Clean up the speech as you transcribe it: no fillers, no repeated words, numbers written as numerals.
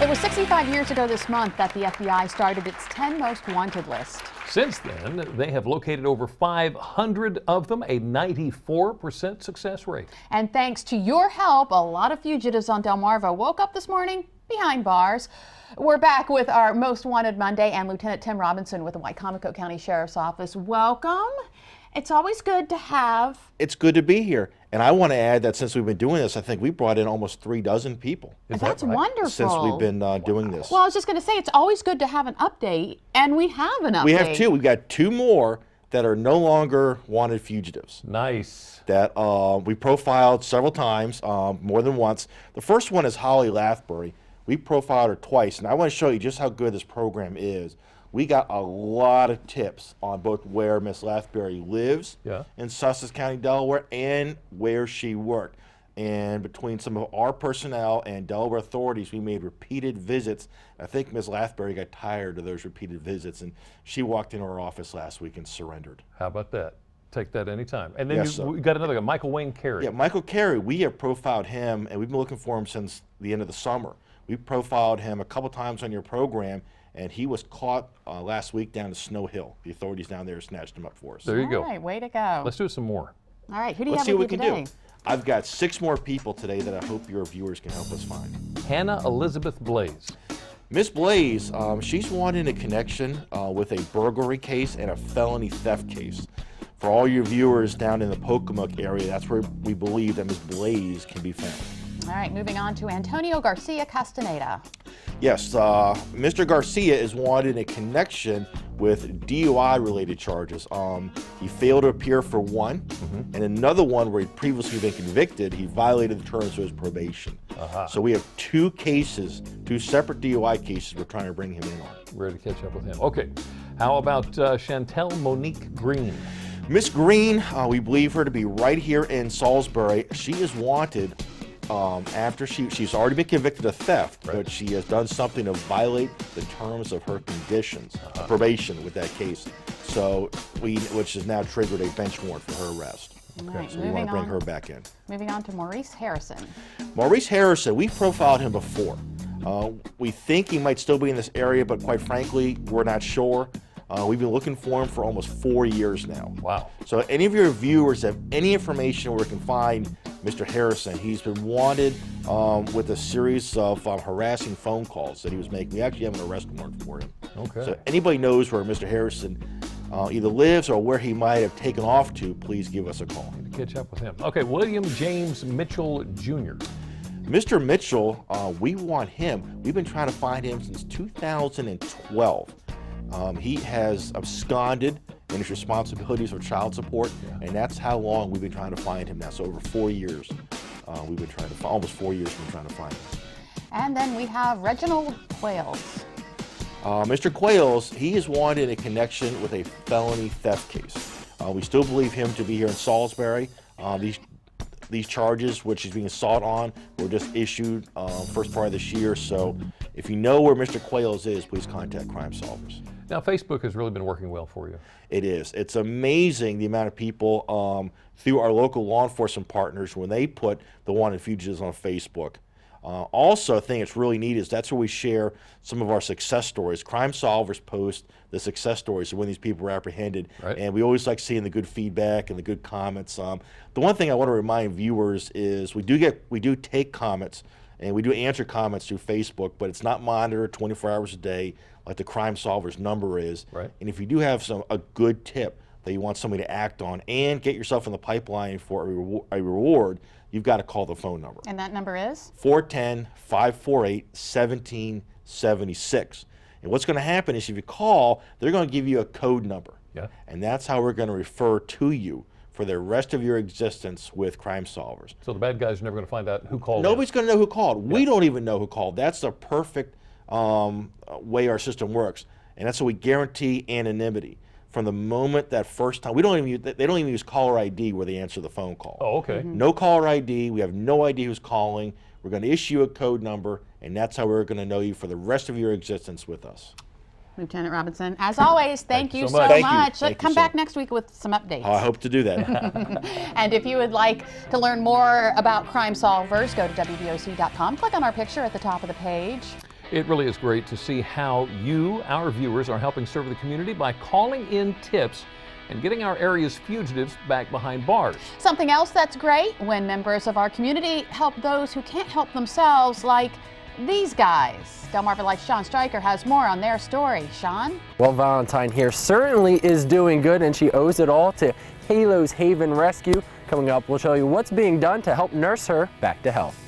It was 65 years ago this month that the FBI started its 10 most wanted list. Since then, they have located over 500 of them, a 94% success rate. And thanks to your help, a lot of fugitives on Delmarva woke up this morning behind bars. We're back with our Most Wanted Monday and Lieutenant Tim Robinson with the Wicomico County Sheriff's Office. Welcome. It's always good to have. It's good to be here. And I want to add that since we've been doing this, I think we brought in almost 36 people. That's right? Wonderful. Since we've been doing this. Well, I was just going to say, it's always good to have an update, and we have an update. We have two. We've got two more that are no longer wanted fugitives. Nice. That we profiled several times, more than once. The first one is Holly Lathbury. We profiled her twice, and I want to show you just how good this program is. We got a lot of tips on both where Miss Lathbury lives in Sussex County, Delaware, and where she worked. And between some of our personnel and Delaware authorities, we made repeated visits. I think Miss Lathbury got tired of those repeated visits, and she walked into our office last week and surrendered. How about that? Take that anytime. And then we got another guy, Michael Wayne Carey. Yeah, Michael Carey. We have profiled him, and we've been looking for him since the end of the summer. We profiled him a couple times on your program, and he was caught last week down at Snow Hill. The authorities down there snatched him up for us. There you go. All right, way to go. Let's do some more. All right, who do you Let's have see with what you we can today? do. I've got 6 more people today that I hope your viewers can help us find. Hannah Elizabeth Blaise. Miss Blaise, she's wanted a connection with a burglary case and a felony theft case. For all your viewers down in the Pockomoke area, that's where we believe that Miss Blaise can be found. All right, moving on to Antonio Garcia-Castaneda. Yes, Mr. Garcia is wanted in connection with DUI-related charges. He failed to appear for one, and another one where he'd previously been convicted, he violated the terms of his probation. So we have 2 cases, 2 separate DUI cases we're trying to bring him in on. Ready to catch up with him. Okay, how about Shantell Monique Green? Miss Green, we believe her to be right here in Salisbury. She is wanted after she's already been convicted of theft, but she has done something to violate the terms of her conditions, probation with that case. So which has now triggered a bench warrant for her arrest. Right, so we want to bring her back in. Moving on to Maurice Harrison. Maurice Harrison, we profiled him before. We think he might still be in this area, but quite frankly, we're not sure. We've been looking for him for almost 4 years now. Wow. So any of your viewers have any information where we can find Mr. Harrison, he's been wanted with a series of harassing phone calls that he was making. We actually have an arrest warrant for him. Okay. So anybody knows where Mr. Harrison either lives or where he might have taken off to, please give us a call. Need to catch up with him. Okay, William James Mitchell Jr. Mr. Mitchell, we want him. We've been trying to find him since 2012. He has absconded in his responsibilities for child support, and that's how long we've been trying to find him now. So over 4 years, we've been trying to find, almost 4 years we've been trying to find him. And then we have Reginal Quailes. Mr. Quailes, he is wanted in connection with a felony theft case. We still believe him to be here in Salisbury. These charges, which he's being sought on, were just issued first part of this year. So if you know where Mr. Quailes is, please contact Crime Solvers. Now, Facebook has really been working well for you. It is. It's amazing the amount of people through our local law enforcement partners when they put the wanted fugitives on Facebook. Also, I think it's really neat is that's where we share some of our success stories. Crime Solvers post the success stories of when these people were apprehended, and we always like seeing the good feedback and the good comments. The one thing I want to remind viewers is we do take comments and we do answer comments through Facebook, but it's not monitored 24 hours a day like the Crime Solvers number is. And if you do have a good tip that you want somebody to act on and get yourself in the pipeline for a reward, you've got to call the phone number. And that number is? 410-548-1776. And what's going to happen is if you call, they're going to give you a code number. And that's how we're going to refer to you for the rest of your existence with Crime Solvers. So the bad guys are never going to find out who called. Nobody's going to know who called. We don't even know who called. That's the perfect way our system works. And that's how we guarantee anonymity. From the moment that first time, they don't even use caller ID where they answer the phone call. Oh, okay. No caller ID. We have no idea who's calling. We're going to issue a code number, and that's how we're going to know you for the rest of your existence with us. Lieutenant Robinson, as always, thank you so much. Come back next week with some updates. I hope to do that. And if you would like to learn more about Crime Solvers, go to WBOC.com. Click on our picture at the top of the page. It really is great to see how you, our viewers, are helping serve the community by calling in tips and getting our area's fugitives back behind bars. Something else that's great when members of our community help those who can't help themselves, like these guys. DelmarvaLife Sean Stryker has more on their story. Sean? Well, Valentine here certainly is doing good, and she owes it all to Halo's Haven Rescue. Coming up, we'll show you what's being done to help nurse her back to health.